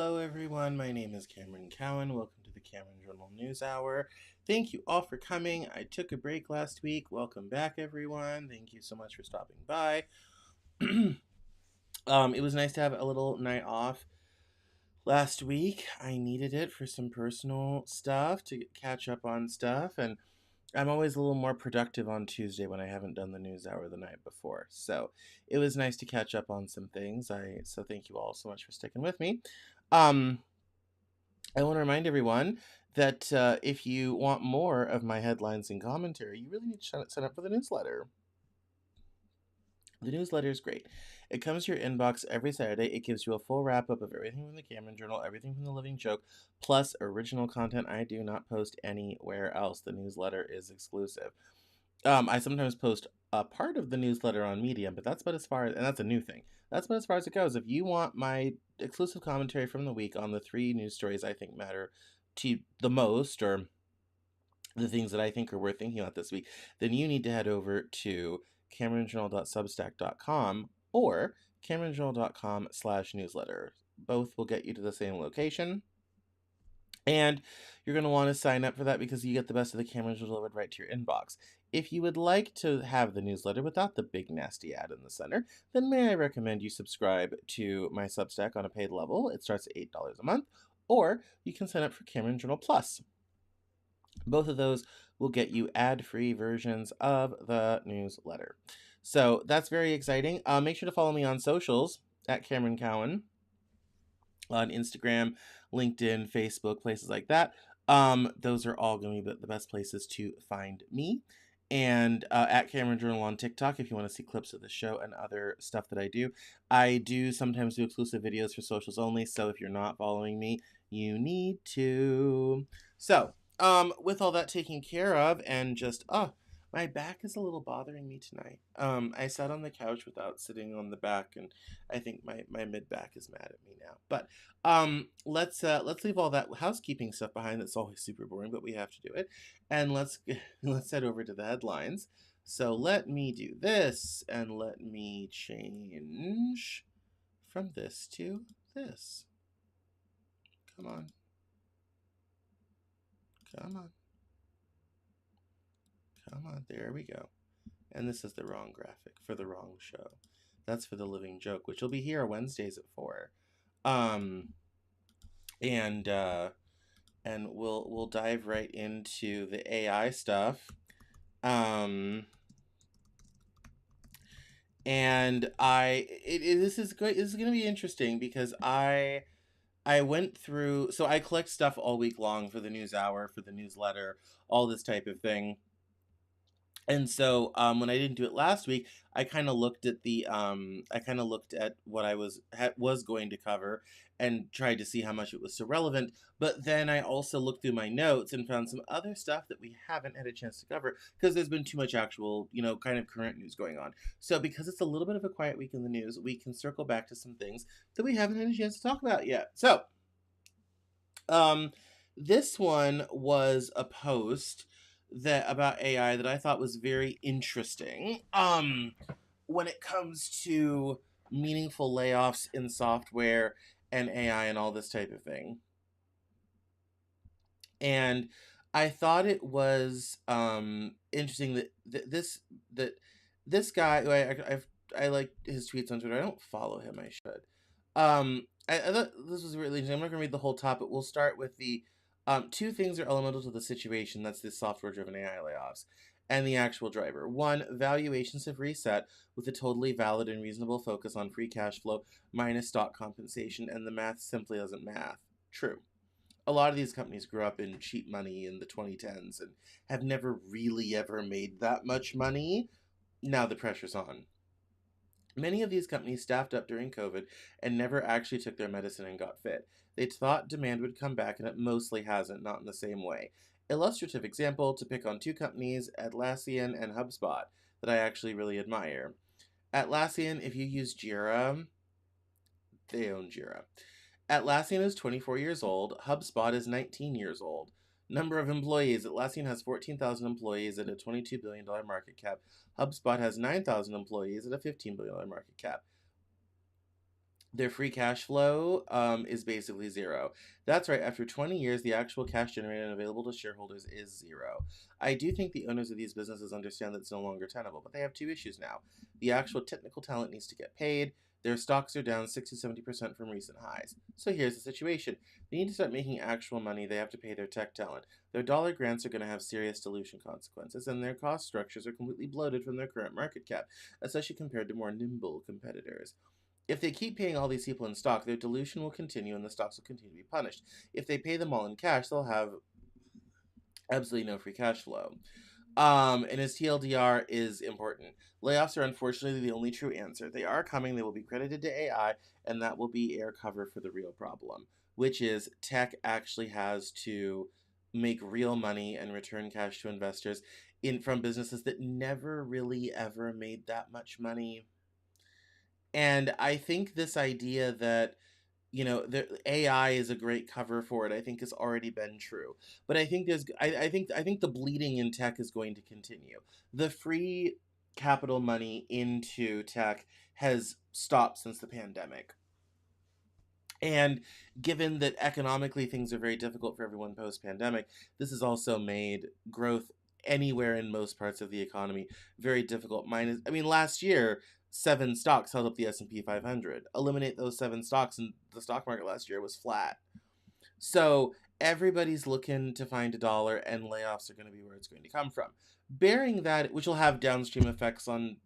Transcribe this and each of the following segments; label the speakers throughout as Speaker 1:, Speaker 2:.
Speaker 1: Hello, everyone. My name is Cameron Cowan. Welcome to the Cameron Journal Newshour. Thank you all for coming. I took a break last week. Welcome back, everyone. Thank you so much for stopping by. It was nice to have a little night off last week. I needed it for some personal stuff to catch up on stuff, and I'm always a little more productive on Tuesday when I haven't done the news hour the night before. So it was nice to catch up on some things. So thank you all so much for sticking with me. Um, I want to remind everyone that if you want more of my headlines and commentary, you really need to sign up for the newsletter. The newsletter is great. It comes to your inbox every Saturday. It gives you a full wrap up of everything from the Cameron Journal, everything from the Living Joke, plus original content I do not post anywhere else. The newsletter is exclusive. I sometimes post a part of the newsletter on Medium, but that's about as far as, and that's a new thing. That's about as far as it goes. If you want my exclusive commentary from the week on the 3 news stories I think matter to you the most, or the things that I think are worth thinking about this week, then you need to head over to cameronjournal.substack.com or cameronjournal.com/newsletter. Both will get you to the same location. And you're going to want to sign up for that because you get the best of the Cameron delivered right to your inbox. If you would like to have the newsletter without the big nasty ad in the center, then may I recommend you subscribe to my Substack on a paid level. It starts at $8 a month, or you can sign up for Cameron Journal Plus. Both of those will get you ad-free versions of the newsletter. So that's very exciting. Make sure to follow me on socials at Cameron Cowan on Instagram, LinkedIn, Facebook, places like that. Those are all going to be the best places to find me. And at Cameron Journal on TikTok, if you want to see clips of the show and other stuff that I do. I do sometimes do exclusive videos for socials only, so if you're not following me, you need to. So, with all that taken care of, and just, my back is a little bothering me tonight. I sat on the couch without sitting on the back, and I think my mid back is mad at me now. But let's leave all that housekeeping stuff behind. That's always super boring, but we have to do it. And let's head over to the headlines. So let me do this, and let me change from this to this. Come on. Come on. Come on, there we go. And this is the wrong graphic for the wrong show. That's for the Living Joke, which will be here Wednesdays at 4. And we'll dive right into the AI stuff. And this is great. This is going to be interesting because I went through, so I collect stuff all week long for the news hour, for the newsletter, all this type of thing. And so when I didn't do it last week, I kind of looked at what I was going to cover and tried to see how much it was so relevant. But then I also looked through my notes and found some other stuff that we haven't had a chance to cover because there's been too much actual, kind of current news going on. So because it's a little bit of a quiet week in the news, we can circle back to some things that we haven't had a chance to talk about yet. So this one was a post about AI that I thought was very interesting. When it comes to meaningful layoffs in software and AI and all this type of thing. And I thought it was interesting that this guy, who I like his tweets on Twitter. I don't follow him. I should. I thought this was really interesting. I'm not going to read the whole top, but we'll start with the 2 things are elemental to the situation. That's the software-driven AI layoffs and the actual driver. 1, valuations have reset with a totally valid and reasonable focus on free cash flow minus stock compensation, and the math simply doesn't math. True. A lot of these companies grew up in cheap money in the 2010s and have never really ever made that much money. Now the pressure's on. Many of these companies staffed up during COVID and never actually took their medicine and got fit. They thought demand would come back, and it mostly hasn't, not in the same way. Illustrative example, to pick on 2 companies, Atlassian and HubSpot, that I actually really admire. Atlassian, if you use Jira, they own Jira. Atlassian is 24 years old. HubSpot is 19 years old. Number of employees. Atlassian has 14,000 employees at a $22 billion market cap. HubSpot has 9,000 employees at a $15 billion market cap. Their free cash flow is basically zero. That's right, after 20 years, the actual cash generated and available to shareholders is zero. I do think the owners of these businesses understand that it's no longer tenable, but they have two issues now. The actual technical talent needs to get paid. Their stocks are down 60-70% from recent highs. So here's the situation. They need to start making actual money. They have to pay their tech talent. Their dollar grants are going to have serious dilution consequences, and their cost structures are completely bloated from their current market cap, especially compared to more nimble competitors. If they keep paying all these people in stock, their dilution will continue and the stocks will continue to be punished. If they pay them all in cash, they'll have absolutely no free cash flow. And his TLDR is important. Layoffs are unfortunately the only true answer. They are coming, they will be credited to AI, and that will be air cover for the real problem, which is tech actually has to make real money and return cash to investors from businesses that never really ever made that much money. And I think this idea that the AI is a great cover for it, I think has already been true. But I think I think the bleeding in tech is going to continue. The free capital money into tech has stopped since the pandemic. And given that economically things are very difficult for everyone post pandemic, this has also made growth anywhere in most parts of the economy very difficult. Last year, seven stocks held up the S&P 500. Eliminate those seven stocks, and the stock market last year was flat. So everybody's looking to find a dollar, and layoffs are going to be where it's going to come from. Bearing that, which will have downstream effects on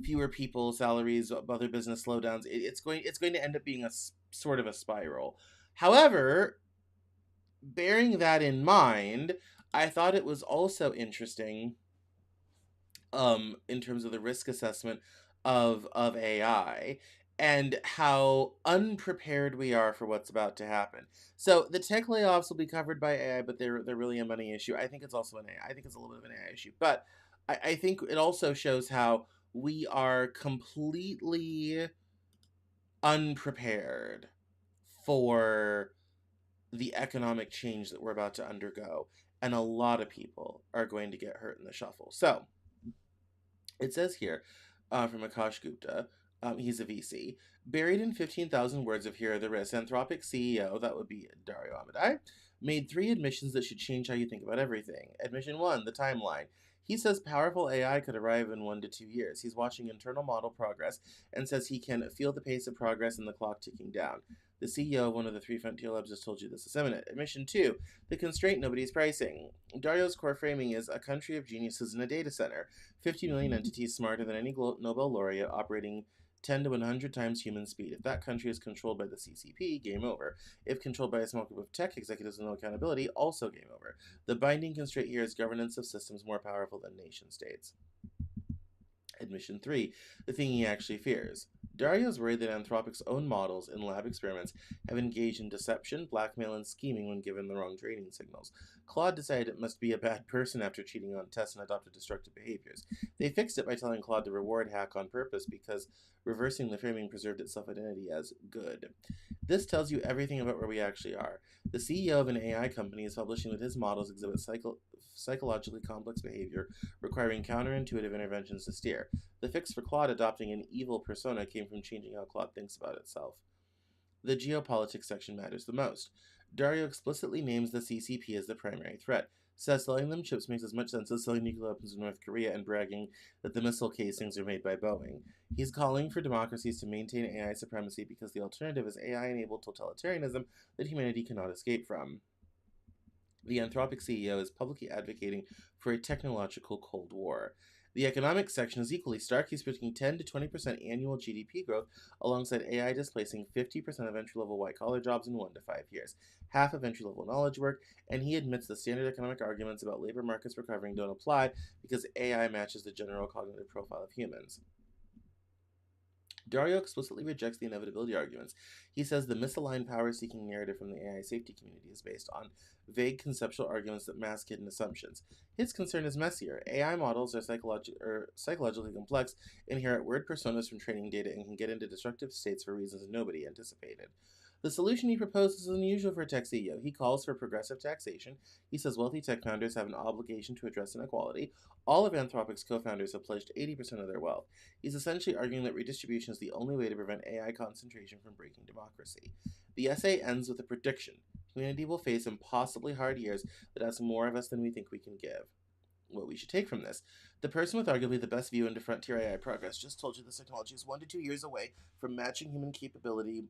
Speaker 1: fewer people, salaries, other business slowdowns. It's going to end up being a sort of a spiral. However, bearing that in mind, I thought it was also interesting in terms of the risk assessment of AI and how unprepared we are for what's about to happen. So the tech layoffs will be covered by AI, but they're really a money issue. I think it's also an AI. I think it's a little bit of an AI issue, but I think it also shows how we are completely unprepared for the economic change that we're about to undergo, and a lot of people are going to get hurt in the shuffle. So it says here from Akash Gupta, he's a VC. Buried in 15,000 words of Here Are the Risks, Anthropic CEO, that would be Dario Amodei, made three admissions that should change how you think about everything. Admission 1, the timeline. He says powerful AI could arrive in 1 to 2 years. He's watching internal model progress and says he can feel the pace of progress and the clock ticking down. The CEO of one of the three frontier labs just told you this is imminent. Admission 2, the constraint nobody's pricing. Dario's core framing is a country of geniuses in a data center. 50 million entities smarter than any Nobel laureate operating 10 to 100 times human speed. If that country is controlled by the CCP, game over. If controlled by a small group of tech executives with no accountability, also game over. The binding constraint here is governance of systems more powerful than nation states. Admission 3, the thing he actually fears. Dario's worried that Anthropic's own models in lab experiments have engaged in deception, blackmail, and scheming when given the wrong training signals. Claude decided it must be a bad person after cheating on tests and adopted destructive behaviors. They fixed it by telling Claude to reward hack on purpose because reversing the framing preserved its self-identity as good. This tells you everything about where we actually are. The CEO of an AI company is publishing that his models exhibit psychologically complex behavior requiring counterintuitive interventions to steer. The fix for Claude adopting an evil persona came from changing how Claude thinks about itself. The geopolitics section matters the most. Dario explicitly names the CCP as the primary threat, says selling them chips makes as much sense as selling nuclear weapons to North Korea and bragging that the missile casings are made by Boeing. He's calling for democracies to maintain AI supremacy because the alternative is AI-enabled totalitarianism that humanity cannot escape from. The Anthropic CEO is publicly advocating for a technological Cold War. The economics section is equally stark. He's predicting 10 to 20% annual GDP growth, alongside AI displacing 50% of entry-level white-collar jobs in 1 to 5 years, half of entry-level knowledge work, and he admits the standard economic arguments about labor markets recovering don't apply because AI matches the general cognitive profile of humans. Dario explicitly rejects the inevitability arguments. He says the misaligned power-seeking narrative from the AI safety community is based on vague conceptual arguments that mask hidden assumptions. His concern is messier. AI models are psychologically complex, inherit word personas from training data, and can get into destructive states for reasons nobody anticipated. The solution he proposes is unusual for a tech CEO. He calls for progressive taxation. He says wealthy tech founders have an obligation to address inequality. All of Anthropic's co-founders have pledged 80% of their wealth. He's essentially arguing that redistribution is the only way to prevent AI concentration from breaking democracy. The essay ends with a prediction. Humanity will face impossibly hard years that ask more of us than we think we can give. What we should take from this. The person with arguably the best view into frontier AI progress just told you this technology is 1 to 2 years away from matching human capability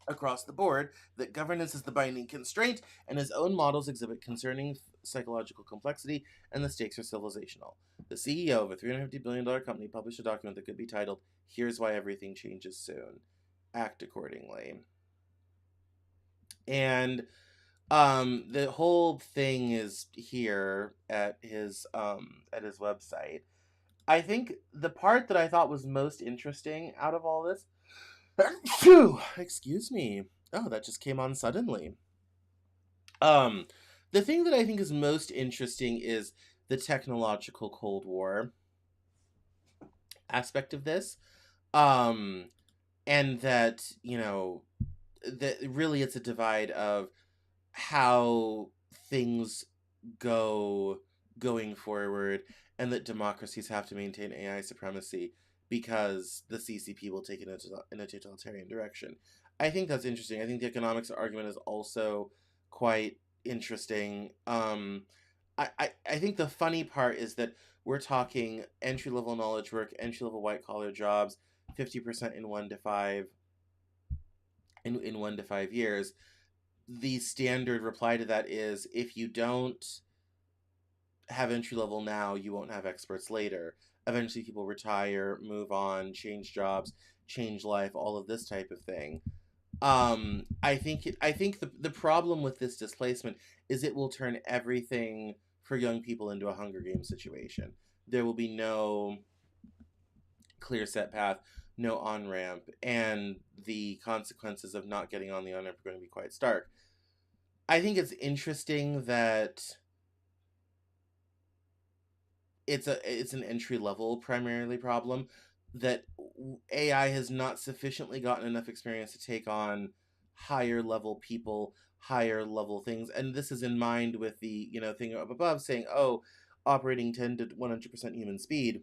Speaker 1: across the board, that governance is the binding constraint, and his own models exhibit concerning psychological complexity, and the stakes are civilizational. The CEO of a $350 billion company published a document that could be titled, "Here's Why Everything Changes Soon. Act accordingly." And the whole thing is here at his website. I think the part that I thought was most interesting out of all this, excuse me. Oh, that just came on suddenly. The thing that I think is most interesting is the technological Cold War aspect of this. And that, that really it's a divide of how things going forward, and that democracies have to maintain AI supremacy because the CCP will take it in a totalitarian direction. I think that's interesting. I think the economics argument is also quite interesting. I think the funny part is that we're talking entry-level knowledge work, entry-level white-collar jobs, 50% in 1 to 5 in 1 to 5 years. The standard reply to that is, if you don't have entry level now, you won't have experts later. Eventually people retire, move on, change jobs, change life, all of this type of thing. I think the problem with this displacement is it will turn everything for young people into a Hunger Games situation. There will be no clear set path, no on-ramp, and the consequences of not getting on the on-ramp are going to be quite stark. I think it's interesting that it's an entry-level primarily problem, that AI has not sufficiently gotten enough experience to take on higher level people, higher level things, and this is in mind with the thing up above saying, oh, operating 10 to 100% human speed,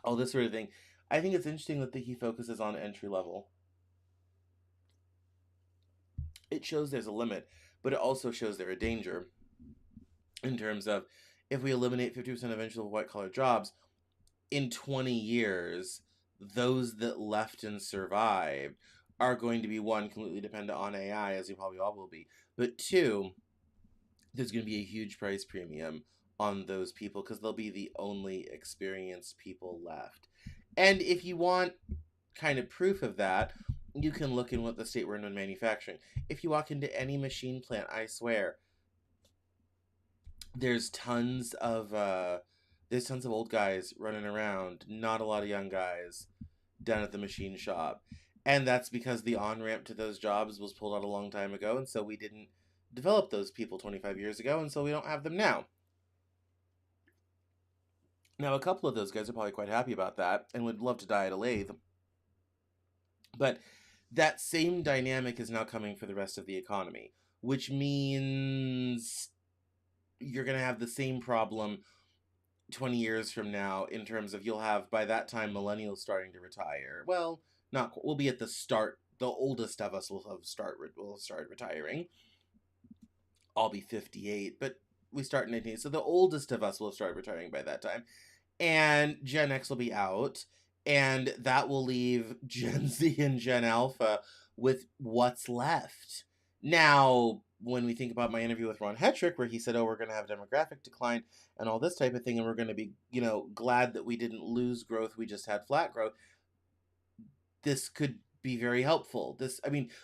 Speaker 1: all this sort of thing. I think it's interesting that he focuses on entry level. It shows there's a limit, but it also shows there a danger in terms of, if we eliminate 50% of entry-level white-collar jobs, in 20 years, those that left and survived are going to be, one, completely dependent on AI, as you probably all will be, but two, there's going to be a huge price premium on those people because they'll be the only experienced people left. And if you want kind of proof of that, you can look in what the state we're in manufacturing. If you walk into any machine plant, I swear, there's tons of old guys running around, not a lot of young guys down at the machine shop. And that's because the on-ramp to those jobs was pulled out a long time ago, and so we didn't develop those people 25 years ago, and so we don't have them now. Now, a couple of those guys are probably quite happy about that and would love to die at a lathe. But that same dynamic is now coming for the rest of the economy, which means you're going to have the same problem 20 years from now, in terms of, you'll have, by that time, millennials starting to retire. Well, we'll be at the start. The oldest of us will start retiring. I'll be 58, but we start in 18, so the oldest of us will have started retiring by that time. And Gen X will be out, and that will leave Gen Z and Gen Alpha with what's left. Now, when we think about my interview with Ron Hetrick, where he said, oh, we're going to have demographic decline and all this type of thing, and we're going to be, glad that we didn't lose growth, we just had flat growth, this could be very helpful.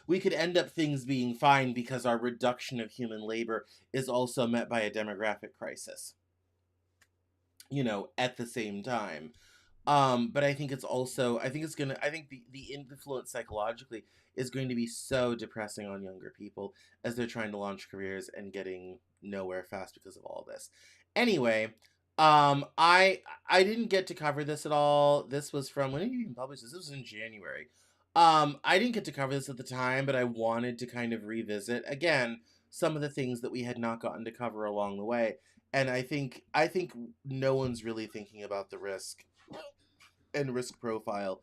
Speaker 1: We could end up things being fine because our reduction of human labor is also met by a demographic crisis, at the same time. But I think the influence psychologically is going to be so depressing on younger people as they're trying to launch careers and getting nowhere fast because of all this. Anyway, I didn't get to cover this at all. This was from, when did you even publish this? This was in January. I didn't get to cover this at the time, but I wanted to kind of revisit again some of the things that we had not gotten to cover along the way. And I think no one's really thinking about the risk and risk profile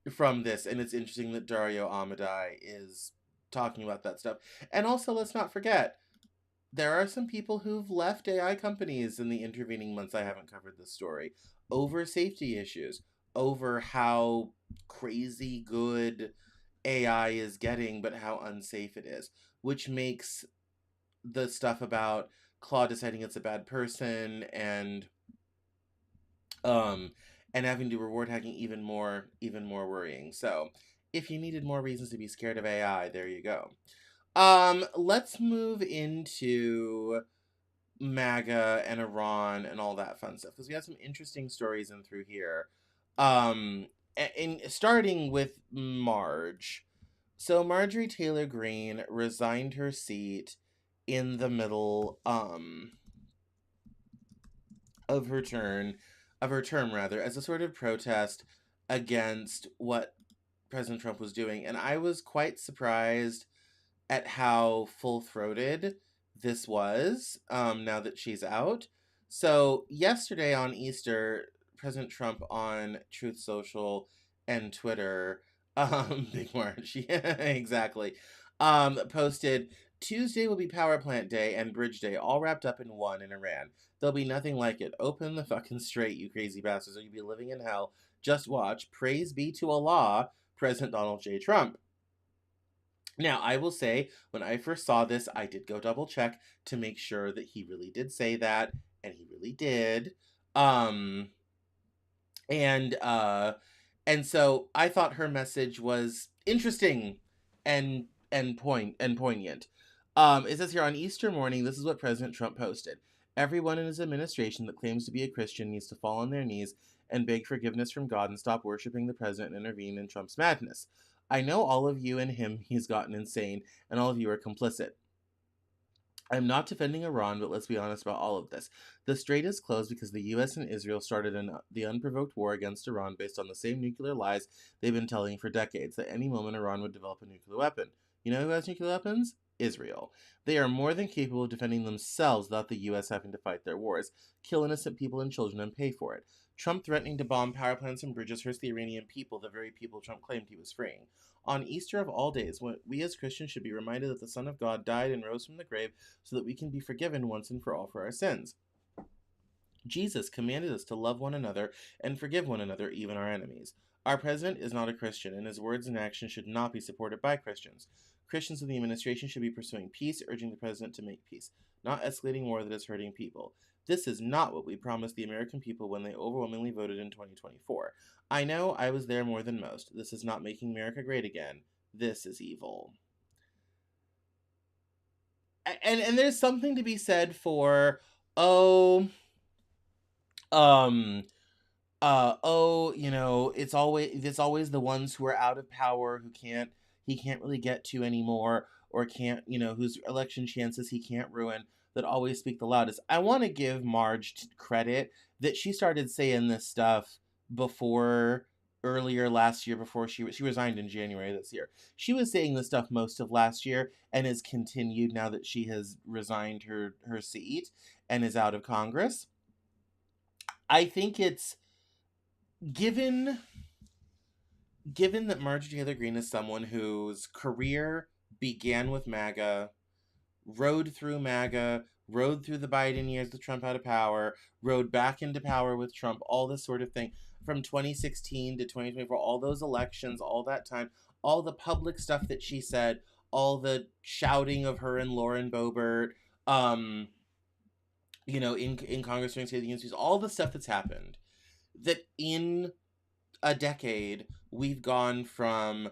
Speaker 1: from this, and it's interesting that Dario Amadei is talking about that stuff. And also, let's not forget, there are some people who've left AI companies in the intervening months. I haven't covered this story over safety issues, over how crazy good AI is getting, but how unsafe it is, which makes the stuff about Claude deciding it's a bad person um and having to reward hacking even more worrying. So, if you needed more reasons to be scared of AI, there you go. Let's move into MAGA and Iran and all that fun stuff, because we have some interesting stories in through here. Um, in starting with Marge. So Marjorie Taylor Greene resigned her seat in the middle of her term rather, as a sort of protest against what President Trump was doing, and I was quite surprised at how full-throated this was, now that she's out. So yesterday on Easter, President Trump on Truth Social and Twitter, Big March, yeah, exactly, posted, Tuesday will be Power Plant Day and Bridge Day, all wrapped up in one in Iran. There'll be nothing like it. Open the fucking straight, you crazy bastards, or you'll be living in hell. Just watch. Praise be to Allah, President Donald J. Trump. Now, I will say, when I first saw this, I did go double check to make sure that he really did say that, and he really did. Um, and uh, and so I thought her message was interesting and poignant. It says here, on Easter morning, this is what President Trump posted. Everyone in his administration that claims to be a Christian needs to fall on their knees and beg forgiveness from God and stop worshiping the president and intervene in Trump's madness. I know all of you and him, he's gotten insane, and all of you are complicit. I'm not defending Iran, but let's be honest about all of this. The strait is closed because the US and Israel started the unprovoked war against Iran based on the same nuclear lies they've been telling for decades, that any moment Iran would develop a nuclear weapon. You know who has nuclear weapons? Israel. They are more than capable of defending themselves without the US having to fight their wars, kill innocent people and children, and pay for it. Trump threatening to bomb power plants and bridges hurts the Iranian people, the very people Trump claimed he was freeing. On Easter of all days, we as Christians should be reminded that the Son of God died and rose from the grave so that we can be forgiven once and for all for our sins. Jesus commanded us to love one another and forgive one another, even our enemies. Our president is not a Christian, and his words and actions should not be supported by Christians. Christians in the administration should be pursuing peace, urging the president to make peace, not escalating war that is hurting people. This is not what we promised the American people when they overwhelmingly voted in 2024. I know I was there more than most. This is not making America great again. This is evil. And there's something to be said for, oh, um it's always the ones who are out of power, who he can't really get to anymore, or can't, whose election chances he can't ruin, that always speak the loudest. I want to give Marge credit that she started saying this stuff before, earlier last year, before she resigned in January this year. She was saying this stuff most of last year, and has continued now that she has resigned her seat and is out of Congress. I think it's given that Marjorie Taylor Greene is someone whose career began with MAGA, rode through MAGA, rode through the Biden years with Trump out of power, rode back into power with Trump, all this sort of thing, from 2016 to 2024, all those elections, all that time, all the public stuff that she said, all the shouting of her and Lauren Boebert, in Congress during State of the Union speeches, all the stuff that's happened, that in a decade we've gone from,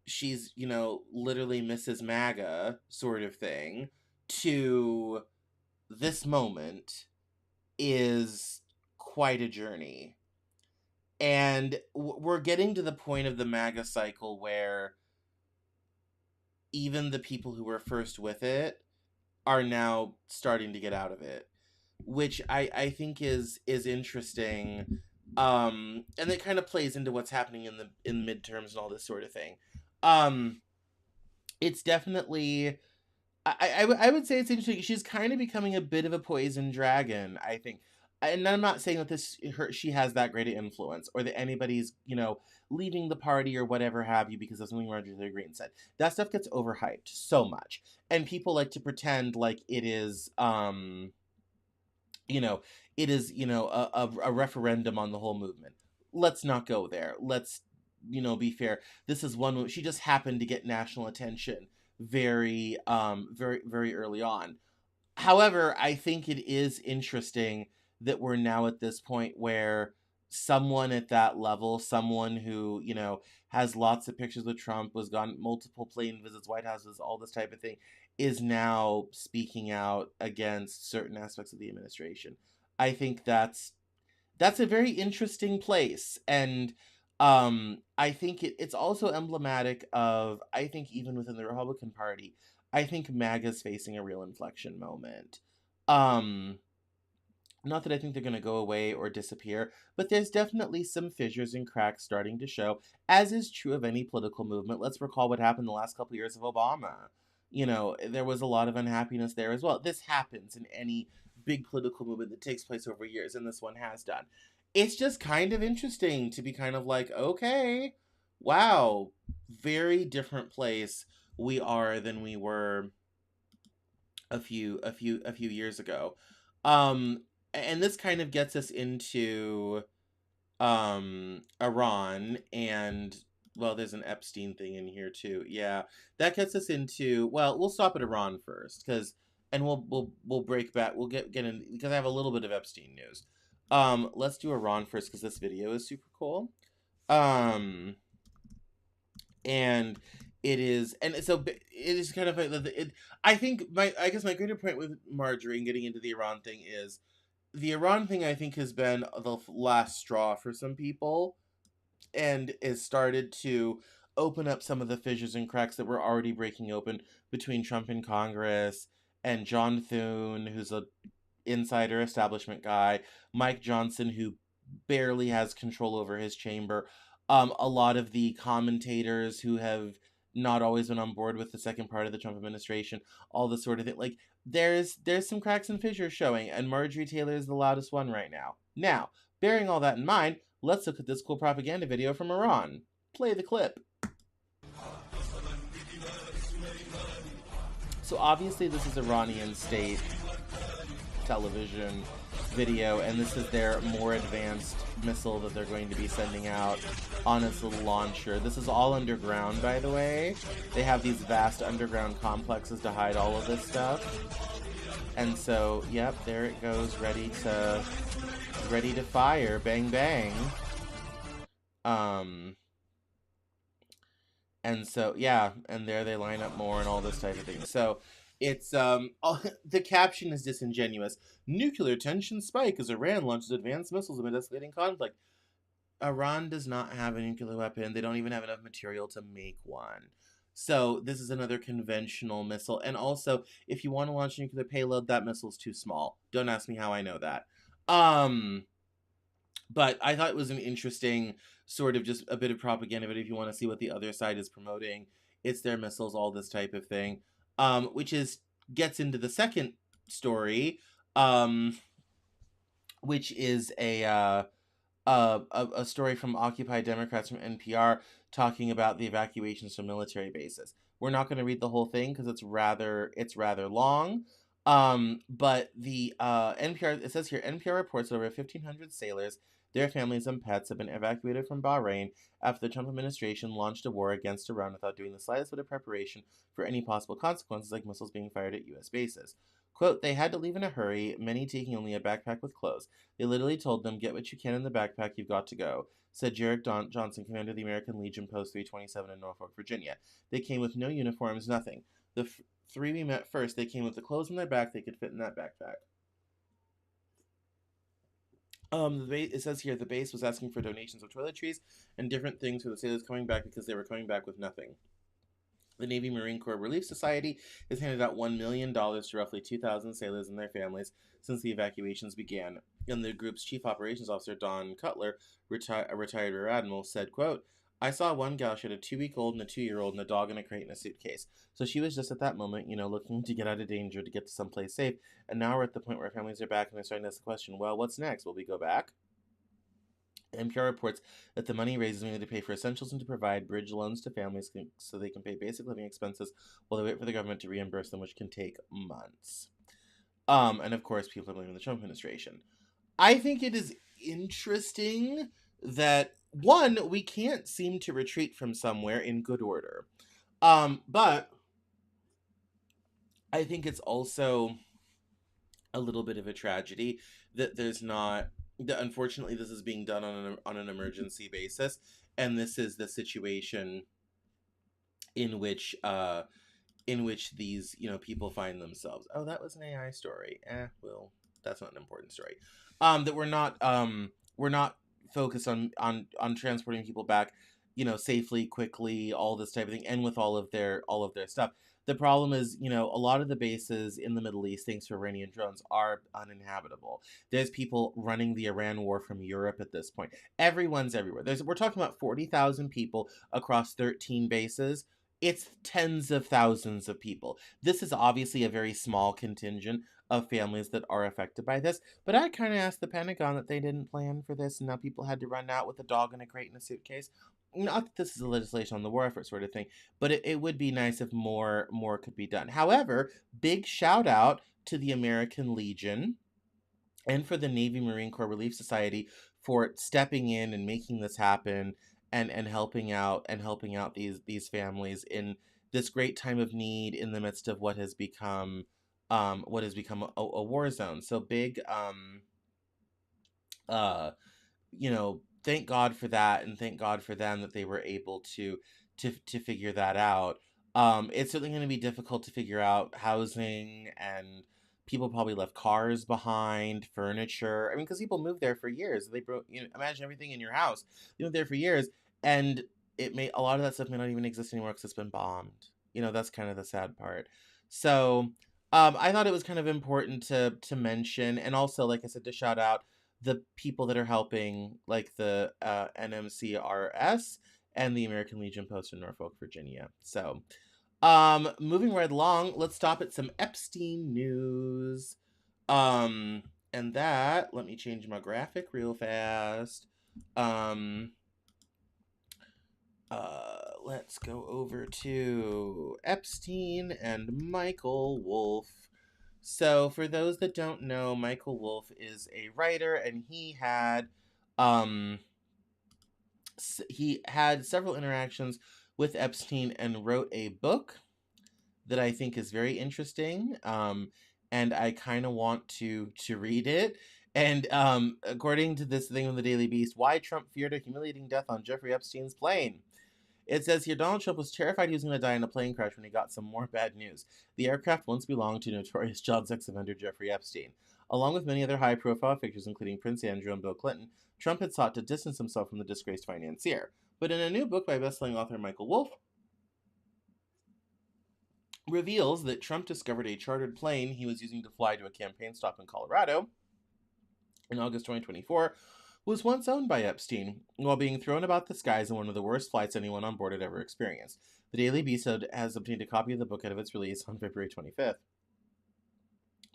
Speaker 1: she's, literally Mrs. MAGA sort of thing, to this moment, is quite a journey. And we're getting to the point of the MAGA cycle where even the people who were first with it are now starting to get out of it, which I think is interesting. And it kind of plays into what's happening in midterms and all this sort of thing. It's definitely, I would say it's interesting. She's kind of becoming a bit of a poison dragon, I think. And I'm not saying that she has that great an influence, or that anybody's, leaving the party or whatever have you because of something Marjorie Taylor Greene said. That stuff gets overhyped so much, and people like to pretend like it is, you know, a referendum on the whole movement. Let's not go there. Let's, be fair. This is one, she just happened to get national attention very, very, very early on. However, I think it is interesting that we're now at this point where someone at that level, someone who, has lots of pictures with Trump, was gone multiple plane visits, White Houses, all this type of thing, is now speaking out against certain aspects of the administration. I think that's a very interesting place. And I think it's also emblematic of, I think even within the Republican Party, I think MAGA's facing a real inflection moment. Um, Not that I think they're going to go away or disappear, but there's definitely some fissures and cracks starting to show, as is true of any political movement. Let's recall what happened the last couple of years of Obama. There was a lot of unhappiness there as well. This happens in any big political movement that takes place over years, and this one has done. It's just kind of interesting to be kind of like, okay, wow, very different place we are than we were a few years ago. Um and this kind of gets us into Iran, and well, there's an Epstein thing in here too. Yeah, that gets us into, well, we'll stop at Iran first, cuz and we'll break back. We'll get in because I have a little bit of Epstein news. Let's do Iran first cuz this video is super cool. Um and it is, and so it is kind of I guess my greater point with Marjorie and getting into the Iran thing is, the Iran thing I think has been the last straw for some people, and has started to open up some of the fissures and cracks that were already breaking open between Trump and Congress, and John Thune, who's a insider establishment guy, Mike Johnson, who barely has control over his chamber, a lot of the commentators who have not always been on board with the second part of the Trump administration, all this sort of thing. Like, there's some cracks and fissures showing, and Marjorie Taylor is the loudest one right now. Now, bearing all that in mind, let's look at this cool propaganda video from Iran. Play the clip. So obviously this is Iranian state television video, and this is their more advanced missile that they're going to be sending out on its little launcher. This is all underground, by the way. They have these vast underground complexes to hide all of this stuff. And so, yep, there it goes, ready to fire. Bang bang. And so, yeah, and there they line up more and all this type of thing. So it's the caption is disingenuous. Nuclear tension spike as Iran launches advanced missiles amid escalating conflict. Iran does not have a nuclear weapon. They don't even have enough material to make one. So this is another conventional missile. And also, if you want to launch a nuclear payload, that missile's too small. Don't ask me how I know that. But I thought it was an interesting sort of just a bit of propaganda. But if you want to see what the other side is promoting, it's their missiles, all this type of thing. Which gets into the second story, which is a story from Occupy Democrats from NPR talking about the evacuations from military bases. We're not going to read the whole thing because it's rather long. But the NPR, it says here, NPR reports that over 1,500 sailors, their families, and pets have been evacuated from Bahrain after the Trump administration launched a war against Iran without doing the slightest bit of preparation for any possible consequences, like missiles being fired at U.S. bases. Quote, they had to leave in a hurry, many taking only a backpack with clothes. They literally told them, get what you can in the backpack, you've got to go, said Jarek Johnson, commander of the American Legion Post 327 in Norfolk, Virginia. They came with no uniforms, nothing. The three we met first, they came with the clothes on their back they could fit in that backpack. It says here the base was asking for donations of toiletries and different things for the sailors coming back because they were coming back with nothing. The Navy Marine Corps Relief Society has handed out $1 million to roughly 2,000 sailors and their families since the evacuations began. And the group's chief operations officer, Don Cutler, a retired rear admiral, said, quote, I saw one gal, she had a 2-week-old and a 2-year-old and a dog in a crate and a suitcase. So she was just at that moment, looking to get out of danger, to get to someplace safe. And now we're at the point where families are back and they're starting to ask the question, well, what's next? Will we go back? NPR reports that the money raised is going to pay for essentials and to provide bridge loans to families so they can pay basic living expenses while they wait for the government to reimburse them, which can take months. And of course, people are blaming the Trump administration. I think it is interesting that, one, we can't seem to retreat from somewhere in good order. But I think it's also a little bit of a tragedy that unfortunately this is being done on an emergency basis, and this is the situation in which these people find themselves. Oh, that was an AI story. Well, that's not an important story. That we're not focused on transporting people back, safely, quickly, all this type of thing, and with all of their stuff. The problem is, a lot of the bases in the Middle East, thanks to Iranian drones, are uninhabitable. There's people running the Iran war from Europe at this point. Everyone's everywhere. We're talking about 40,000 people across 13 bases. It's tens of thousands of people. This is obviously a very small contingent of families that are affected by this, but I kind of asked the Pentagon that they didn't plan for this, and now people had to run out with a dog in a crate and a suitcase. Not that this is a legislation on the war effort sort of thing, but it would be nice if more could be done. However, big shout out to the American Legion and for the Navy Marine Corps Relief Society for stepping in and making this happen, and helping out these families in this great time of need in the midst of what has become a war zone. So big thank God for that, and thank God for them that they were able to figure that out. It's certainly going to be difficult to figure out housing, and people probably left cars behind, furniture. I mean, because people moved there for years. They broke. Imagine everything in your house. They moved there for years, and a lot of that stuff may not even exist anymore because it's been bombed. That's kind of the sad part. So, I thought it was kind of important to mention, and also, like I said, to shout out the people that are helping, like the NMCRS and the American Legion Post in Norfolk, Virginia. So, moving right along, let's stop at some Epstein news. And that, let me change my graphic real fast. Let's go over to Epstein and Michael Wolff. So, for those that don't know, Michael Wolff is a writer, and he had several interactions with Epstein and wrote a book that I think is very interesting. And I kind of want to read it. And according to this thing on the Daily Beast, why Trump feared a humiliating death on Jeffrey Epstein's plane. It says here, Donald Trump was terrified he was going to die in a plane crash when he got some more bad news. The aircraft once belonged to notorious child sex offender Jeffrey Epstein. Along with many other high-profile figures, including Prince Andrew and Bill Clinton, Trump had sought to distance himself from the disgraced financier. But in a new book by best-selling author Michael Wolff, reveals that Trump discovered a chartered plane he was using to fly to a campaign stop in Colorado in August 2024 was once owned by Epstein, while being thrown about the skies in one of the worst flights anyone on board had ever experienced. The Daily Beast has obtained a copy of the book ahead of its release on February 25th.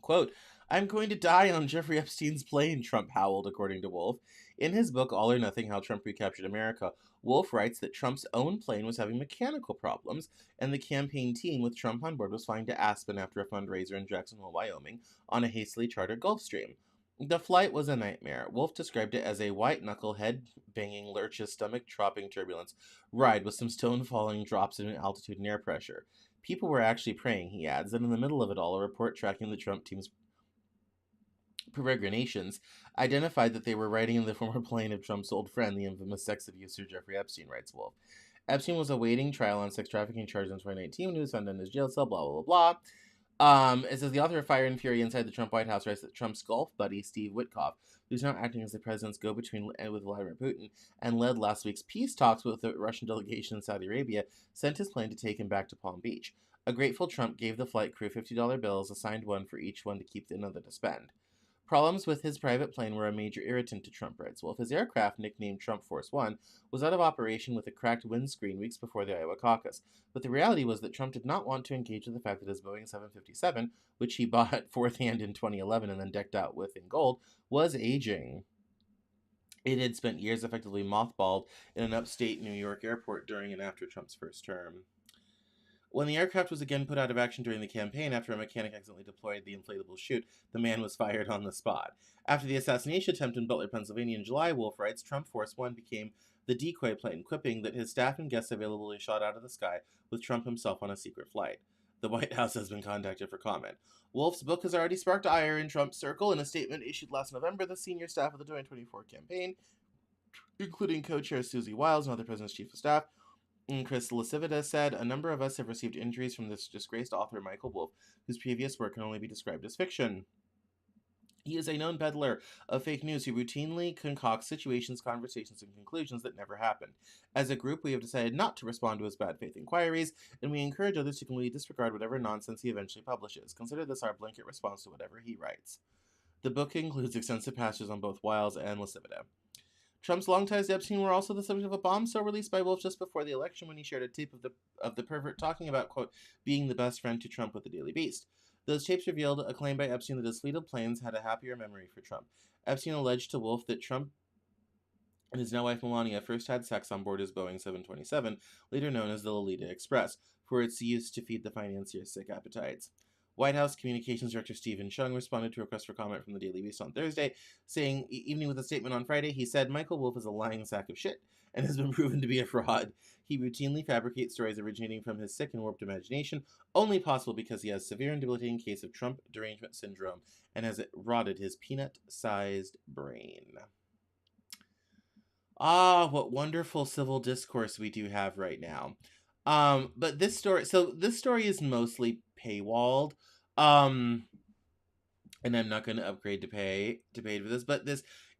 Speaker 1: Quote, "I'm going to die on Jeffrey Epstein's plane," Trump howled, according to Wolff. In his book, All or Nothing, How Trump Recaptured America, Wolff writes that Trump's own plane was having mechanical problems, and the campaign team with Trump on board was flying to Aspen after a fundraiser in Jacksonville, Wyoming, on a hastily chartered Gulfstream. The flight was a nightmare. Wolff described it as a white-knuckle, head-banging, lurches, stomach-dropping turbulence ride with some stone-falling drops in altitude and air pressure. People were actually praying, he adds, and in the middle of it all, a report tracking the Trump team's peregrinations identified that they were riding in the former plane of Trump's old friend, the infamous sex abuser Jeffrey Epstein, writes Wolff. Epstein was awaiting trial on sex trafficking charges in 2019 when he was found in his jail cell, blah, blah, blah, blah. It says the author of Fire and Fury Inside the Trump White House writes that Trump's golf buddy, Steve Witkoff, who's now acting as the president's go-between with Vladimir Putin and led last week's peace talks with the Russian delegation in Saudi Arabia, sent his plane to take him back to Palm Beach. A grateful Trump gave the flight crew $50 bills, assigned one for each one to keep another to spend. Problems with his private plane were a major irritant to Trump, writes Wolf. His aircraft, nicknamed Trump Force One, was out of operation with a cracked windscreen weeks before the Iowa caucus. But the reality was that Trump did not want to engage with the fact that his Boeing 757, which he bought fourth hand in 2011 and then decked out with in gold, was aging. It had spent years effectively mothballed in an upstate New York airport during and after Trump's first term. When the aircraft was again put out of action during the campaign after a mechanic accidentally deployed the inflatable chute, the man was fired on the spot. After the assassination attempt in Butler, Pennsylvania in July, Wolf writes, Trump Force One became the decoy plane, quipping that his staff and guests availably shot out of the sky with Trump himself on a secret flight. The White House has been contacted for comment. Wolf's book has already sparked ire in Trump's circle. In a statement issued last November, the senior staff of the 2024 campaign, including co-chair Susie Wiles and other president's chief of staff, and Chris Lasivita, said, a number of us have received injuries from this disgraced author, Michael Wolff, whose previous work can only be described as fiction. He is a known peddler of fake news who routinely concocts situations, conversations, and conclusions that never happened. As a group, we have decided not to respond to his bad faith inquiries, and we encourage others to completely disregard whatever nonsense he eventually publishes. Consider this our blanket response to whatever he writes. The book includes extensive passages on both Wiles and Lasivita. Trump's long ties to Epstein were also the subject of a bombshell released by Wolf just before the election when he shared a tape of the pervert talking about, quote, being the best friend to Trump with the Daily Beast. Those tapes revealed a claim by Epstein that his fleet of planes had a happier memory for Trump. Epstein alleged to Wolf that Trump and his now wife Melania first had sex on board his Boeing 727, later known as the Lolita Express, for its use to feed the financier's sick appetites. White House Communications Director Stephen Chung responded to a request for comment from the Daily Beast on Thursday, saying, evening with a statement on Friday, he said, Michael Wolff is a lying sack of shit and has been proven to be a fraud. He routinely fabricates stories originating from his sick and warped imagination, only possible because he has severe and debilitating case of Trump derangement syndrome and has rotted his peanut-sized brain. Ah, what wonderful civil discourse we do have right now. But this story is mostly paywalled. And I'm not going to upgrade to pay for this, but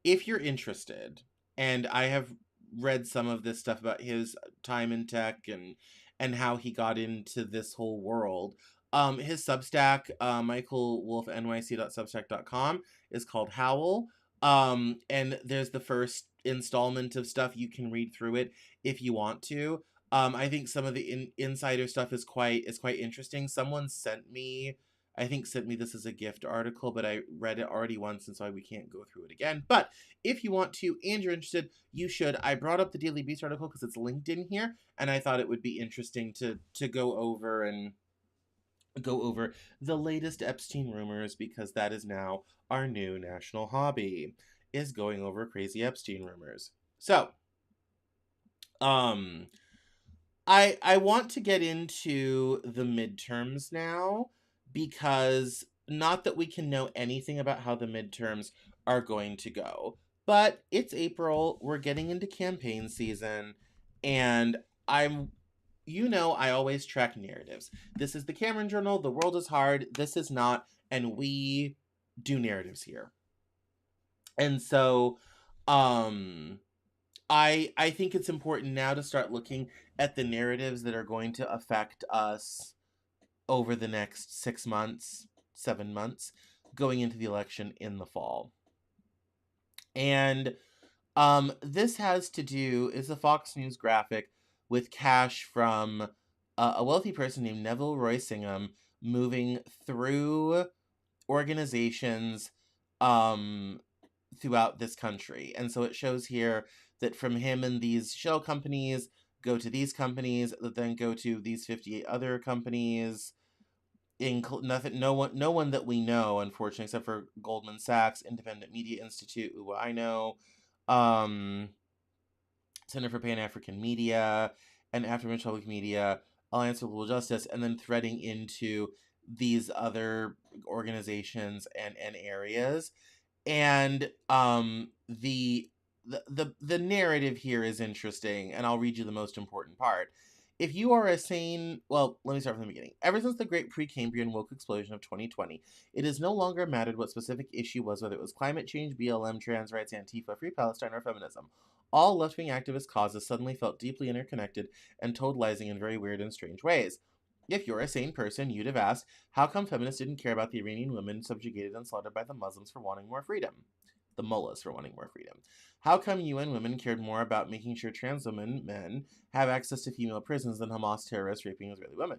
Speaker 1: if you're interested, and I have read some of this stuff about his time in tech and how he got into this whole world. His Substack, michaelwolfnyc.substack.com, is called Howl. And there's the first installment of stuff. You can read through it if you want to. I think some of the insider stuff is quite interesting. Someone sent me this as a gift article, but I read it already once, and so we can't go through it again. But if you want to and you're interested, you should. I brought up the Daily Beast article because it's linked in here, and I thought it would be interesting to go over the latest Epstein rumors, because that is now our new national hobby, is going over crazy Epstein rumors. So, I want to get into the midterms now, because not that we can know anything about how the midterms are going to go, but it's April, we're getting into campaign season, and I always track narratives. This is the Cameron Journal, the world is hard, this is not, and we do narratives here. And so, I think it's important now to start looking at the narratives that are going to affect us over the next 6 months, 7 months, going into the election in the fall. And this has to do, is a Fox News graphic with cash from a wealthy person named Neville Roy Singham moving through organizations throughout this country. And so it shows here that from him and these shell companies go to these companies that then go to these 58 other companies. No one that we know, unfortunately, except for Goldman Sachs, Independent Media Institute, who I know, Center for Pan-African Media, and African Public Media, Alliance for Global Justice, and then threading into these other organizations and areas. And the narrative here is interesting, and I'll read you the most important part. If you are let me start from the beginning. Ever since the great Precambrian woke explosion of 2020, it has no longer mattered what specific issue was, whether it was climate change, BLM, trans rights, Antifa, Free Palestine, or feminism. All left-wing activist causes suddenly felt deeply interconnected and totalizing in very weird and strange ways. If you're a sane person, you'd have asked, how come feminists didn't care about the Iranian women subjugated and slaughtered by the Muslims for wanting more freedom? The mullahs for wanting more freedom. How come UN women cared more about making sure trans men have access to female prisons than Hamas terrorists raping Israeli women?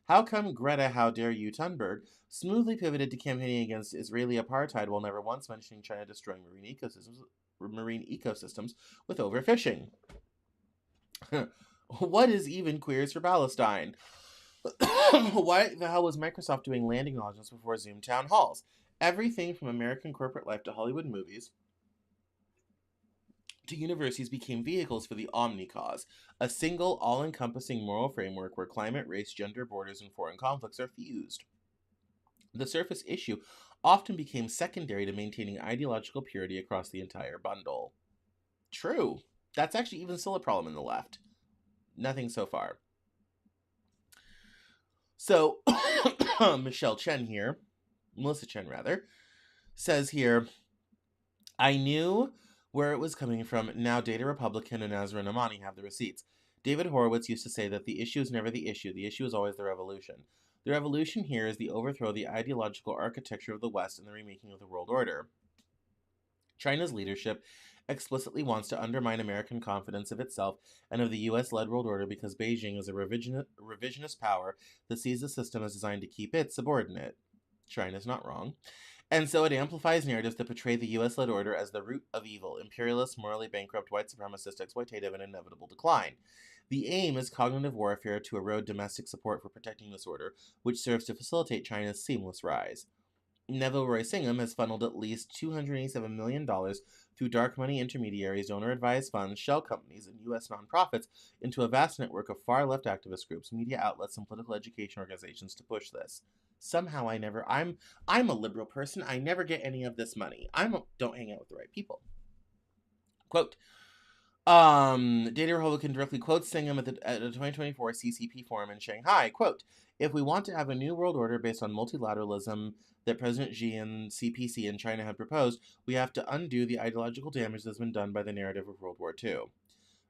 Speaker 1: How come Greta How Dare You Thunberg smoothly pivoted to campaigning against Israeli apartheid while never once mentioning China destroying marine ecosystems with overfishing? What is even Queers for Palestine? Why the hell was Microsoft doing land acknowledgements before Zoom town halls? Everything from American corporate life to Hollywood movies to universities became vehicles for the Omni cause, a single, all-encompassing moral framework where climate, race, gender, borders, and foreign conflicts are fused. The surface issue often became secondary to maintaining ideological purity across the entire bundle. True. That's actually even still a problem in the left. Nothing so far. So, Melissa Chen rather, says here, I knew where it was coming from. Now Data Republican and Nazra Namani have the receipts. David Horowitz used to say that the issue is never the issue is always the revolution. The revolution here is the overthrow of the ideological architecture of the West and the remaking of the world order. China's leadership explicitly wants to undermine American confidence of itself and of the US-led world order because Beijing is a revisionist power that sees the system as designed to keep it subordinate. China's not wrong. And so it amplifies narratives that portray the US-led order as the root of evil, imperialist, morally bankrupt, white supremacist, exploitative, and inevitable decline. The aim is cognitive warfare to erode domestic support for protecting this order, which serves to facilitate China's seamless rise. Neville Roy Singham has funneled at least $287 million through dark money intermediaries, donor-advised funds, shell companies, and U.S. nonprofits into a vast network of far-left activist groups, media outlets, and political education organizations to push this. Somehow I'm a liberal person. I never get any of this money. Don't hang out with the right people. Quote, Data Republican directly quotes Singham at a 2024 CCP forum in Shanghai. Quote, if we want to have a new world order based on multilateralism that President Xi and CPC in China had proposed, we have to undo the ideological damage that's been done by the narrative of World War II.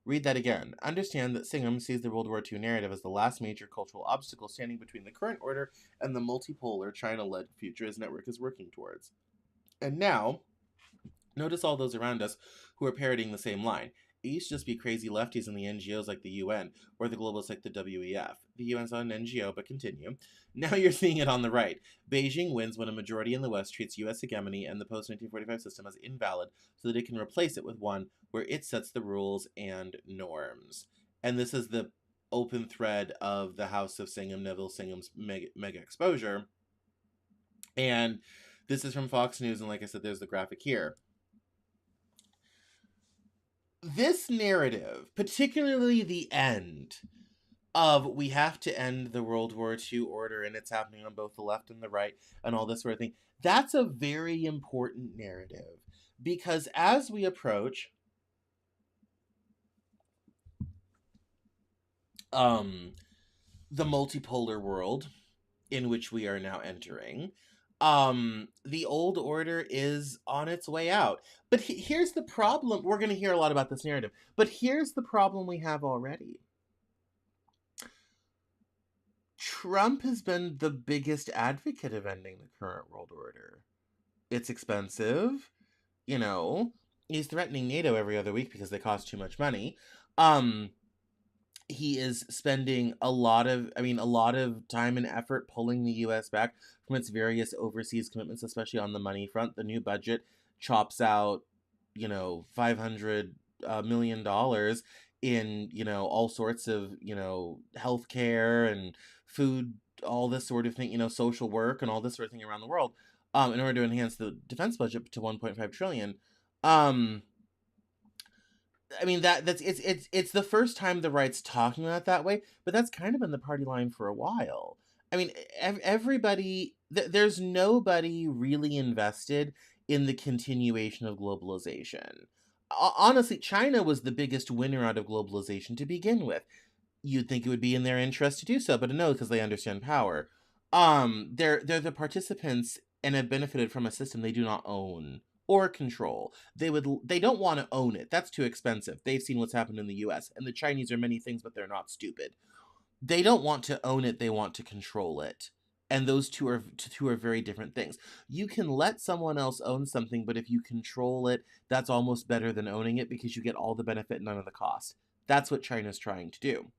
Speaker 1: Read that again. Understand that Singham sees the World War II narrative as the last major cultural obstacle standing between the current order and the multipolar China-led future his network is working towards. And now, notice all those around us who are parroting the same line. It used to just be crazy lefties in the NGOs like the UN, or the globalists like the WEF. The UN's not an NGO, but continue. Now you're seeing it on the right. Beijing wins when a majority in the West treats US hegemony and the post-1945 system as invalid so that it can replace it with one where it sets the rules and norms. And this is the open thread of the House of Singham, Neville Singham's mega exposure. And this is from Fox News, and like I said, there's the graphic here. This narrative, particularly the end of we have to end the World War II order and it's happening on both the left and the right and all this sort of thing, that's a very important narrative because as we approach the multipolar world in which we are now entering, the old order is on its way out. But here's the problem. We're going to hear a lot about this narrative. But here's the problem we have already. Trump has been the biggest advocate of ending the current world order. It's expensive. You know, he's threatening NATO every other week because they cost too much money. He is spending a lot of time and effort pulling the U.S. back from its various overseas commitments, especially on the money front. The new budget chops out, $500 million in, all sorts of, healthcare and food, all this sort of thing, social work and all this sort of thing around the world, in order to enhance the defense budget to $1.5 trillion. It's the first time the right's talking about it that way, but that's kind of been the party line for a while. Everybody, there's nobody really invested in the continuation of globalization. Honestly, China was the biggest winner out of globalization to begin with. You'd think it would be in their interest to do so, but no, because they understand power. They're the participants and have benefited from a system they do not own or control. They don't want to own it. That's too expensive. They've seen what's happened in the US, and the Chinese are many things, but they're not stupid. They don't want to own it, they want to control it. And those two are very different things. You can let someone else own something, but if you control it, that's almost better than owning it because you get all the benefit and none of the cost. That's what China's trying to do.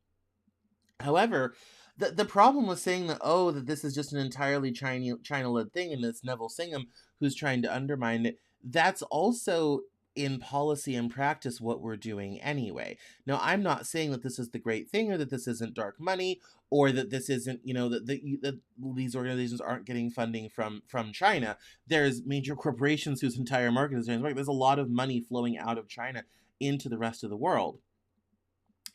Speaker 1: However, the problem with saying that, oh, that this is just an entirely China-led thing and it's Neville Singham who's trying to undermine it, that's also in policy and practice what we're doing anyway. Now, I'm not saying that this is the great thing or that this isn't dark money or that this isn't, that these organizations aren't getting funding from China. There's major corporations whose entire market is China. There's a lot of money flowing out of China into the rest of the world.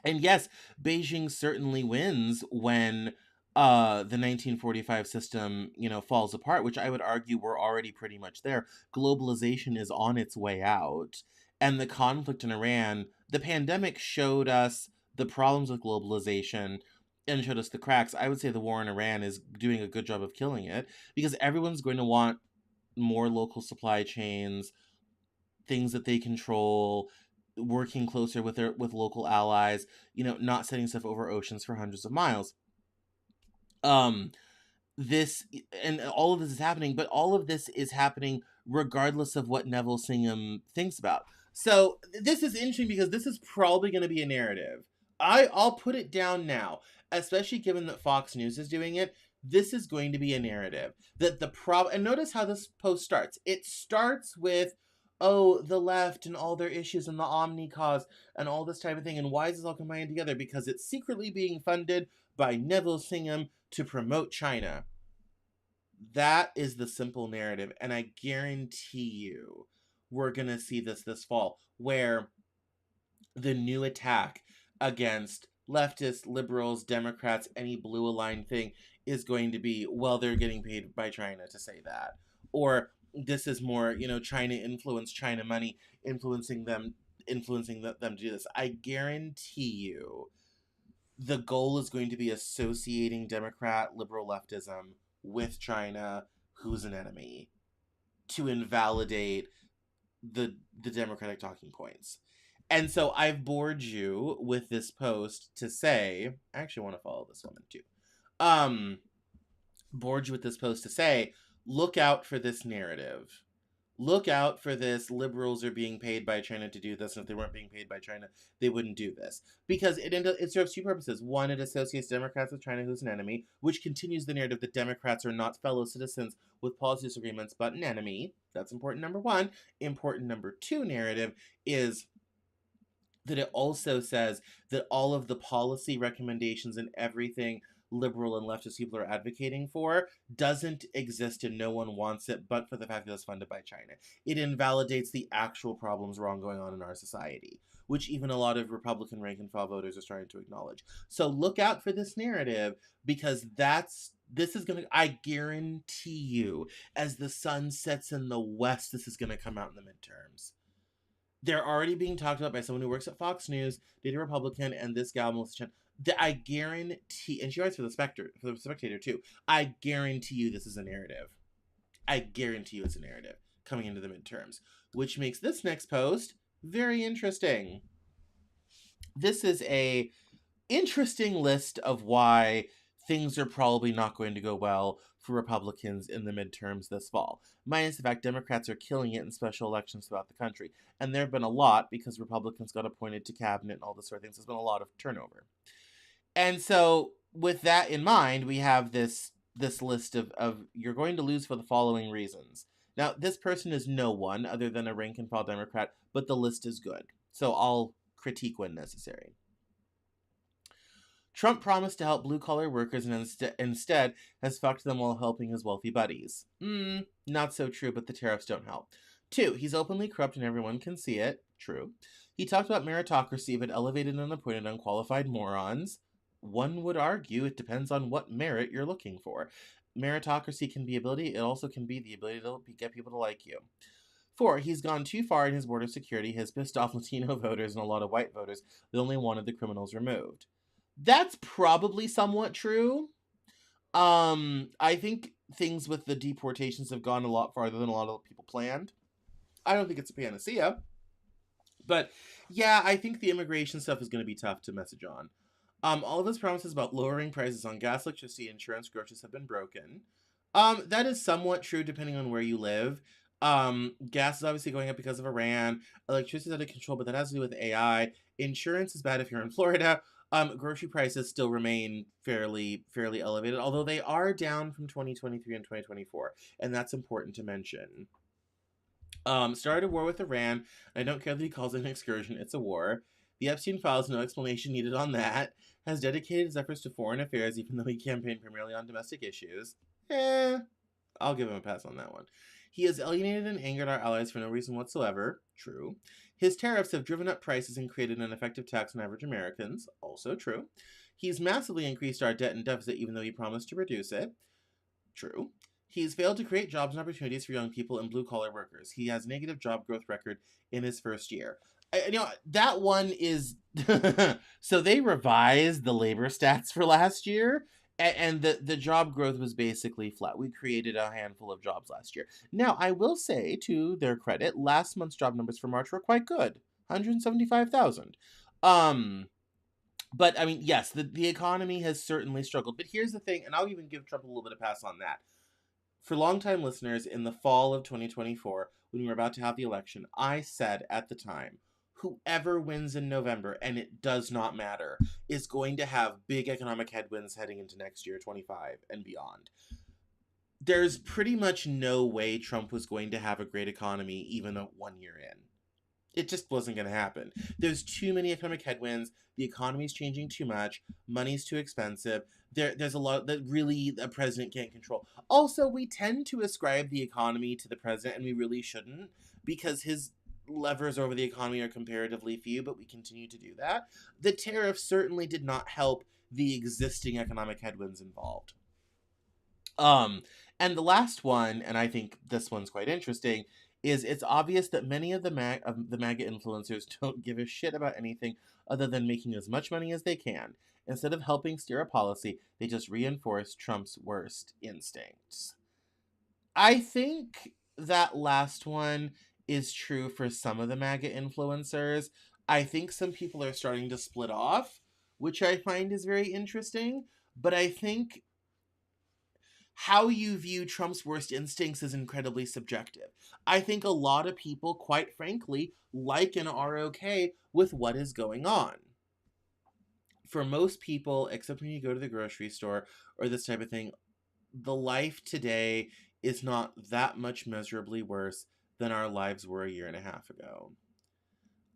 Speaker 1: And yes, Beijing certainly wins when the 1945 system, falls apart, which I would argue we're already pretty much there. Globalization is on its way out. And the conflict in Iran, the pandemic showed us the problems with globalization and showed us the cracks. I would say the war in Iran is doing a good job of killing it because everyone's going to want more local supply chains, things that they control, working closer with local allies, not sending stuff over oceans for hundreds of miles. This and all of this is happening, but all of this is happening regardless of what Neville Singham thinks about. So this is interesting because this is probably going to be a narrative. I'll put it down now, especially given that Fox News is doing it. This is going to be a narrative that and notice how this post starts. It starts with, oh, the left and all their issues and the Omni cause and all this type of thing. And why is this all combined together? Because it's secretly being funded by Neville Singham to promote China. That is the simple narrative. And I guarantee you we're going to see this fall, where the new attack against leftists, liberals, Democrats, any blue aligned thing is going to be, well, they're getting paid by China to say that. Or this is more, China influence, China money influencing them to do this. I guarantee you the goal is going to be associating Democrat liberal leftism with China, who's an enemy, to invalidate the Democratic talking points. And so I've bored you with this post to say, I actually want to follow this woman too. Bored you with this post to say, look out for this narrative. Look out for this. Liberals are being paid by China to do this. And if they weren't being paid by China, they wouldn't do this. Because it serves two purposes. One, it associates Democrats with China, who's an enemy, which continues the narrative that Democrats are not fellow citizens with policy disagreements, but an enemy. That's important number one. Important number two narrative is that it also says that all of the policy recommendations and everything liberal and leftist people are advocating for doesn't exist and no one wants it but for the fact that it's funded by China. It invalidates the actual problems wrong going on in our society, which even a lot of Republican rank and file voters are starting to acknowledge. So look out for this narrative, because this is going to, I guarantee you, as the sun sets in the west, this is going to come out in the midterms. They're already being talked about by someone who works at Fox News, dated Republican, and this gal, Melissa Chen. I guarantee, and she writes for the Spectator too. I guarantee you this is a narrative. I guarantee you it's a narrative coming into the midterms, which makes this next post very interesting. This is a interesting list of why things are probably not going to go well for Republicans in the midterms this fall. Minus the fact Democrats are killing it in special elections throughout the country. And there have been a lot because Republicans got appointed to cabinet and all this sort of things. There's been a lot of turnover. And so with that in mind, we have this list of you're going to lose for the following reasons. Now, this person is no one other than a rank and file Democrat, but the list is good. So I'll critique when necessary. Trump promised to help blue-collar workers and instead has fucked them while helping his wealthy buddies. Not so true, but the tariffs don't help. 2, he's openly corrupt and everyone can see it. True. He talked about meritocracy but elevated and appointed unqualified morons. One would argue it depends on what merit you're looking for. Meritocracy can be ability. It also can be the ability to get people to like you. 4, he's gone too far in his border security, has pissed off Latino voters and a lot of white voters that only wanted the criminals removed. That's probably somewhat true. I think things with the deportations have gone a lot farther than a lot of people planned. I don't think it's a panacea. But yeah, I think the immigration stuff is going to be tough to message on. All of his promises about lowering prices on gas, electricity, insurance, groceries have been broken. That is somewhat true depending on where you live. Gas is obviously going up because of Iran. Electricity is out of control, but that has to do with AI. Insurance is bad if you're in Florida. Grocery prices still remain fairly elevated, although they are down from 2023 and 2024, and that's important to mention. Started a war with Iran. I don't care that he calls it an excursion, it's a war. The Epstein files, no explanation needed on that. Has dedicated his efforts to foreign affairs, even though he campaigned primarily on domestic issues. I'll give him a pass on that one. He has alienated and angered our allies for no reason whatsoever. True. His tariffs have driven up prices and created an effective tax on average Americans. Also true. He's massively increased our debt and deficit, even though he promised to reduce it. True. He's failed to create jobs and opportunities for young people and blue-collar workers. He has a negative job growth record in his first year. That one is... So they revised the labor stats for last year, and the job growth was basically flat. We created a handful of jobs last year. Now, I will say, to their credit, last month's job numbers for March were quite good. 175,000. But, I mean, yes, the economy has certainly struggled. But here's the thing, and I'll even give Trump a little bit of pass on that. For longtime listeners, in the fall of 2024, when we were about to have the election, I said at the time, whoever wins in November, and it does not matter, is going to have big economic headwinds heading into next year, 25 and beyond. There's pretty much no way Trump was going to have a great economy even 1 year in. It just wasn't going to happen. There's too many economic headwinds. The economy's changing too much. Money's too expensive. There's a lot that really a president can't control. Also, we tend to ascribe the economy to the president, and we really shouldn't, because his levers over the economy are comparatively few, but we continue to do that. The tariffs certainly did not help the existing economic headwinds involved. And the last one, and I think this one's quite interesting, is it's obvious that many of the MAGA influencers don't give a shit about anything other than making as much money as they can. Instead of helping steer a policy, they just reinforce Trump's worst instincts. I think that last one is true for some of the MAGA influencers. I think some people are starting to split off, which I find is very interesting. But I think how you view Trump's worst instincts is incredibly subjective. I think a lot of people, quite frankly, like and are okay with what is going on. For most people, except when you go to the grocery store or this type of thing, the life today is not that much measurably worse than our lives were a year and a half ago.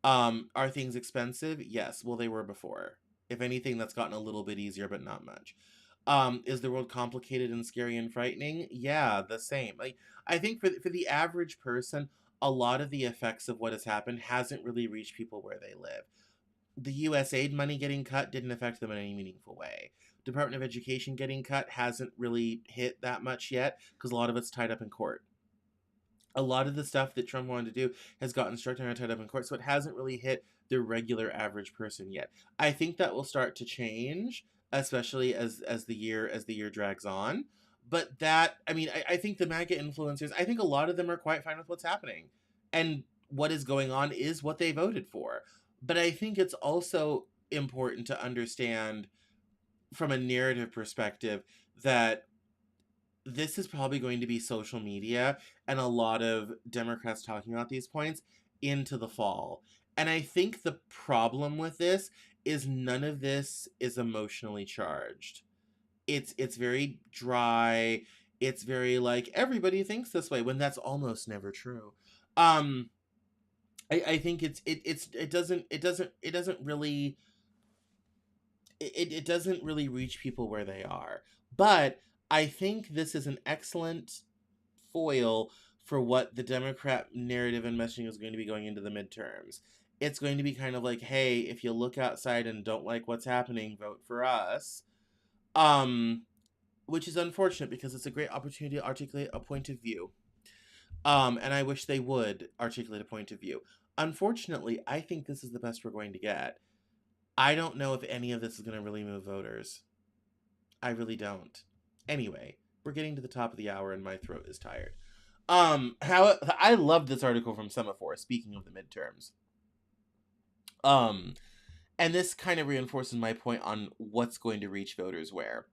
Speaker 1: Are things expensive? Yes. Well, they were before. If anything, that's gotten a little bit easier, but not much. Is the world complicated and scary and frightening? Yeah, the same. Like, I think for the average person, a lot of the effects of what has happened hasn't really reached people where they live. The U.S. aid money getting cut didn't affect them in any meaningful way. Department of Education getting cut hasn't really hit that much yet because a lot of it's tied up in court. A lot of the stuff that Trump wanted to do has gotten struck down and tied up in court, so it hasn't really hit the regular average person yet. I think that will start to change, especially as the year drags on. But that, I mean, I think the MAGA influencers, I think a lot of them are quite fine with what's happening. And what is going on is what they voted for. But I think it's also important to understand from a narrative perspective that this is probably going to be social media and a lot of Democrats talking about these points into the fall. And I think the problem with this is none of this is emotionally charged. It's very dry. It's very like everybody thinks this way when that's almost never true. I think it doesn't really reach people where they are. But I think this is an excellent foil for what the Democrat narrative and messaging is going to be going into the midterms. It's going to be kind of like, hey, if you look outside and don't like what's happening, vote for us. Which is unfortunate because it's a great opportunity to articulate a point of view. And I wish they would articulate a point of view. Unfortunately, I think this is the best we're going to get. I don't know if any of this is going to really move voters. I really don't. Anyway, we're getting to the top of the hour and my throat is tired. I love this article from Semaphore, speaking of the midterms. And this kind of reinforces my point on what's going to reach voters where.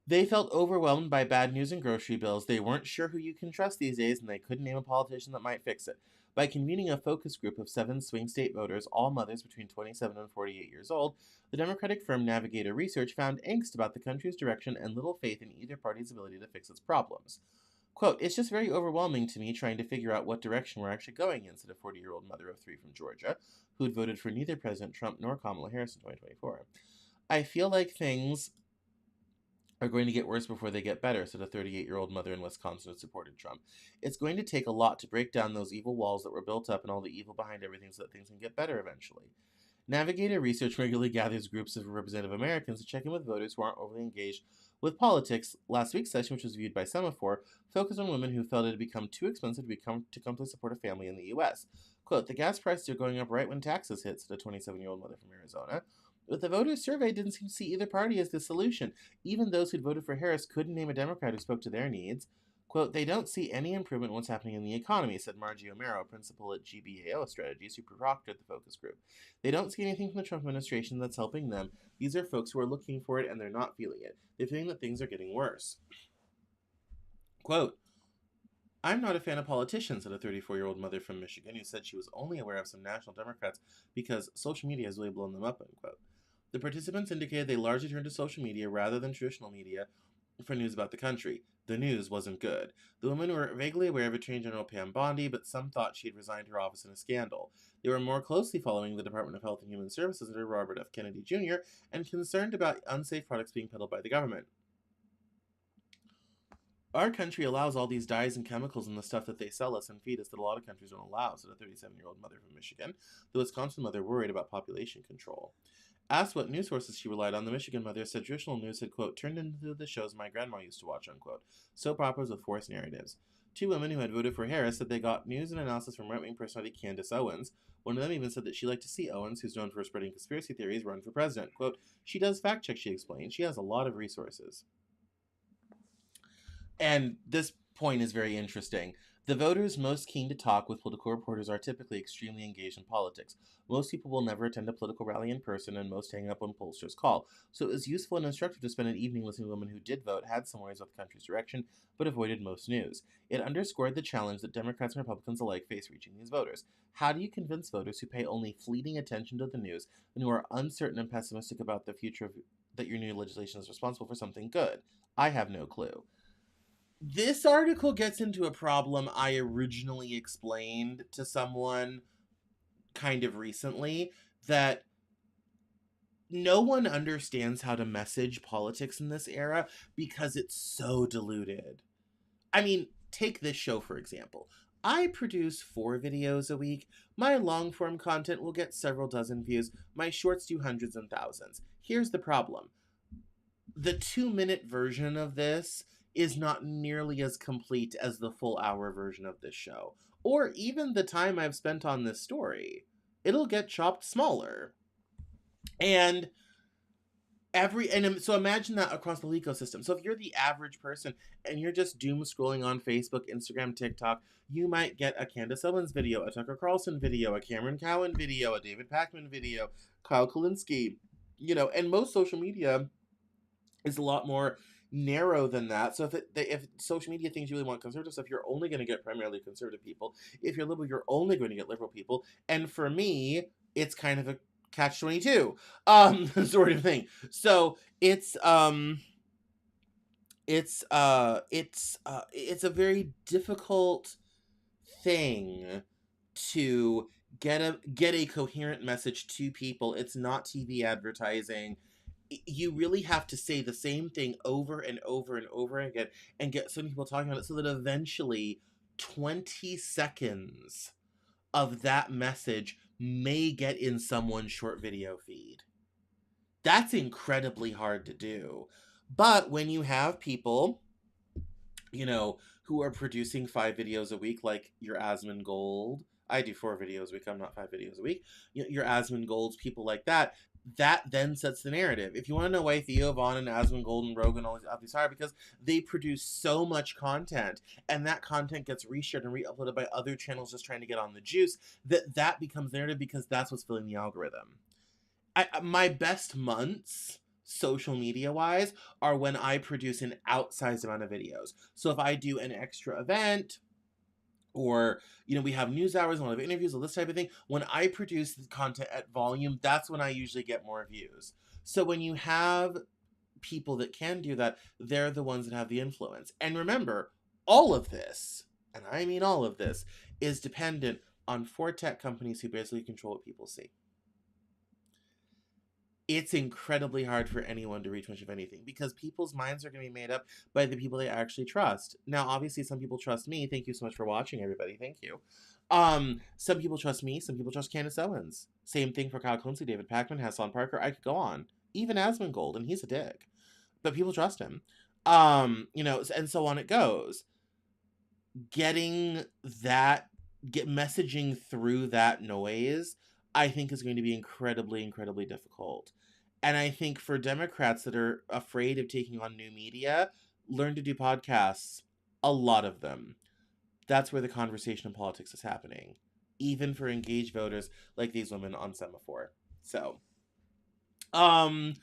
Speaker 1: They felt overwhelmed by bad news and grocery bills. They weren't sure who you can trust these days, and they couldn't name a politician that might fix it. By convening a focus group of 7 swing state voters, all mothers between 27 and 48 years old, the Democratic firm Navigator Research found angst about the country's direction and little faith in either party's ability to fix its problems. Quote, "It's just very overwhelming to me trying to figure out what direction we're actually going in," said a 40-year-old mother of 3 from Georgia, who had voted for neither President Trump nor Kamala Harris in 2024. "I feel like things are going to get worse before they get better," said a 38-year-old mother in Wisconsin who supported Trump. "It's going to take a lot to break down those evil walls that were built up and all the evil behind everything so that things can get better eventually." Navigator Research regularly gathers groups of representative Americans to check in with voters who aren't overly engaged with politics. Last week's session, which was viewed by Semaphore, focused on women who felt it had become too expensive to come to support a family in the U.S. Quote, "The gas prices are going up right when taxes hit," said a 27-year-old mother from Arizona. But the voters surveyed didn't seem to see either party as the solution. Even those who'd voted for Harris couldn't name a Democrat who spoke to their needs. Quote, "They don't see any improvement in what's happening in the economy," said Margie O'Mara, principal at GBAO Strategies, who proctored the focus group. "They don't see anything from the Trump administration that's helping them. These are folks who are looking for it, and they're not feeling it. They're feeling that things are getting worse." Quote, "I'm not a fan of politicians," said a 34-year-old mother from Michigan who said she was only aware of some national Democrats because social media has really blown them up, unquote. The participants indicated they largely turned to social media rather than traditional media for news about the country. The news wasn't good. The women were vaguely aware of Attorney General Pam Bondi, but some thought she had resigned her office in a scandal. They were more closely following the Department of Health and Human Services under Robert F. Kennedy Jr. and concerned about unsafe products being peddled by the government. "Our country allows all these dyes and chemicals in the stuff that they sell us and feed us that a lot of countries don't allow," said a 37-year-old mother from Michigan. The Wisconsin mother worried about population control. Asked what news sources she relied on, the Michigan mother said traditional news had, quote, "turned into the shows my grandma used to watch," unquote, soap operas with forced narratives. 2 women who had voted for Harris said they got news and analysis from right-wing personality Candace Owens. One of them even said that she liked to see Owens, who's known for spreading conspiracy theories, run for president. Quote, "She does fact check," she explained. "She has a lot of resources." And this point is very interesting. The voters most keen to talk with political reporters are typically extremely engaged in politics. Most people will never attend a political rally in person, and most hang up when pollsters call. So it was useful and instructive to spend an evening listening to women who did vote, had some worries about the country's direction, but avoided most news. It underscored the challenge that Democrats and Republicans alike face reaching these voters. How do you convince voters who pay only fleeting attention to the news and who are uncertain and pessimistic about the future of that your new legislation is responsible for something good? I have no clue. This article gets into a problem I originally explained to someone kind of recently, that no one understands how to message politics in this era because it's so diluted. I mean, take this show, for example. I produce 4 videos a week. My long-form content will get several dozen views. My shorts do hundreds and thousands. Here's the problem. The 2-minute version of this is not nearly as complete as the full hour version of this show, or even the time I've spent on this story. It'll get chopped smaller. And so imagine that across the whole ecosystem. So if you're the average person and you're just doom scrolling on Facebook, Instagram, TikTok, you might get a Candace Owens video, a Tucker Carlson video, a Cameron Cowan video, a David Pakman video, Kyle Kulinski, and most social media is a lot more narrow than that. So if social media thinks you really want conservative stuff, you're only going to get primarily conservative people. If you're liberal, you're only going to get liberal people. And for me, it's kind of a catch-22 sort of thing. So it's a very difficult thing to get a coherent message to people. It's not TV advertising. You really have to say the same thing over and over and over again and get so many people talking about it so that eventually 20 seconds of that message may get in someone's short video feed. That's incredibly hard to do. But when you have people, who are producing 5 videos a week, like your Asmongold, I do 4 videos a week, I'm not 5 videos a week, your Asmongolds, people like that then sets the narrative. If you want to know why Theo Vaughn and Asmongold and Rogan always have these higher, because they produce so much content, and that content gets reshared and re-uploaded by other channels just trying to get on the juice, that becomes narrative because that's what's filling the algorithm. My best months, social media wise, are when I produce an outsized amount of videos. So if I do an extra event, or we have news hours and a lot of interviews or this type of thing, when I produce the content at volume, that's when I usually get more views. So when you have people that can do that, they're the ones that have the influence. And remember, all of this, and I mean all of this, is dependent on 4 tech companies who basically control what people see. It's incredibly hard for anyone to reach much of anything because people's minds are going to be made up by the people they actually trust. Now, obviously, some people trust me. Thank you so much for watching, everybody. Thank you. Some people trust me. Some people trust Candace Owens. Same thing for Kyle Quincy, David Pakman, Hassan Parker. I could go on. Even Asmongold, and he's a dick, but people trust him. And so on it goes. Getting messaging through that noise, I think, is going to be incredibly, incredibly difficult. And I think for Democrats that are afraid of taking on new media, learn to do podcasts. A lot of them. That's where the conversation in politics is happening. Even for engaged voters like these women on Semaphore. So, my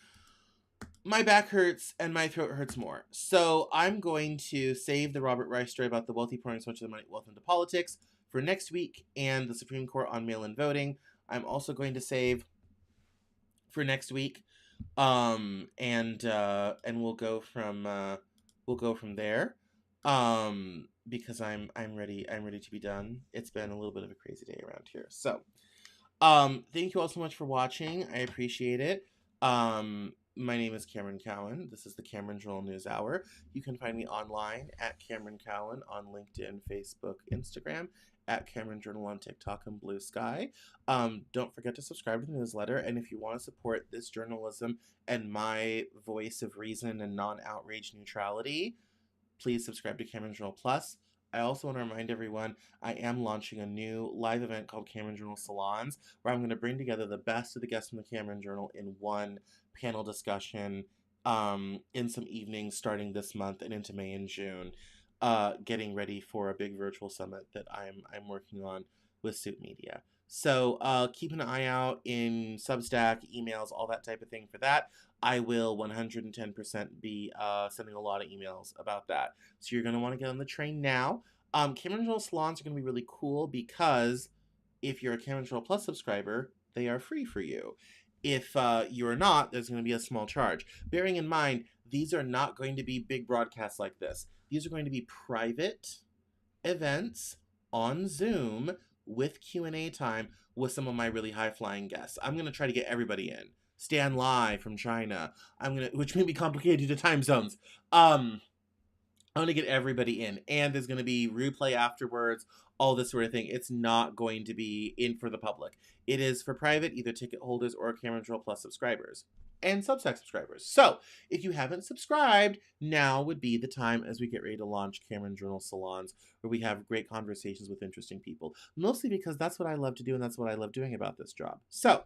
Speaker 1: back hurts and my throat hurts more. So I'm going to save the Robert Reich story about the wealthy pouring so much of the money wealth into politics for next week and the Supreme Court on mail-in voting. I'm also going to save for next week. And we'll go from there. Because I'm ready to be done. It's been a little bit of a crazy day around here. So thank you all so much for watching. I appreciate it. My name is Cameron Cowan. This is the Cameron Journal Newshour. You can find me online at Cameron Cowan on LinkedIn, Facebook, Instagram, at Cameron Journal on TikTok and Blue Sky. Don't forget to subscribe to the newsletter, and if you want to support this journalism and my voice of reason and non-outrage neutrality, please subscribe to Cameron Journal Plus. I also want to remind everyone I am launching a new live event called Cameron Journal Salons, where I'm going to bring together the best of the guests from the Cameron Journal in one panel discussion in some evenings starting this month and into May and June, getting ready for a big virtual summit that I'm working on with Suit Media. So keep an eye out in Substack, emails, all that type of thing for that. I will 110% be sending a lot of emails about that. So you're going to want to get on the train now. Cameron Journal Salons are going to be really cool because if you're a Cameron Journal Plus subscriber, they are free for you. If you're not, there's going to be a small charge. Bearing in mind, these are not going to be big broadcasts like this. These are going to be private events on Zoom with Q&A time with some of my really high-flying guests. I'm going to try to get everybody in. Stan Lai from China. Which may be complicated due to time zones. I'm going to get everybody in. And there's going to be replay afterwards, all this sort of thing. It's not going to be in for the public. It is for private, either ticket holders or Cameron Journal Plus subscribers. And Substack subscribers. So, if you haven't subscribed, now would be the time as we get ready to launch Cameron Journal Salons, where we have great conversations with interesting people. Mostly because that's what I love to do, and that's what I love doing about this job. So,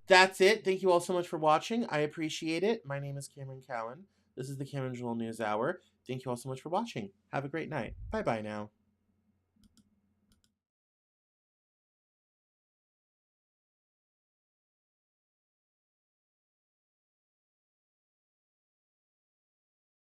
Speaker 1: that's it. Thank you all so much for watching. I appreciate it. My name is Cameron Cowan. This is the Cameron Journal Newshour. Thank you all so much for watching. Have a great night. Bye-bye now.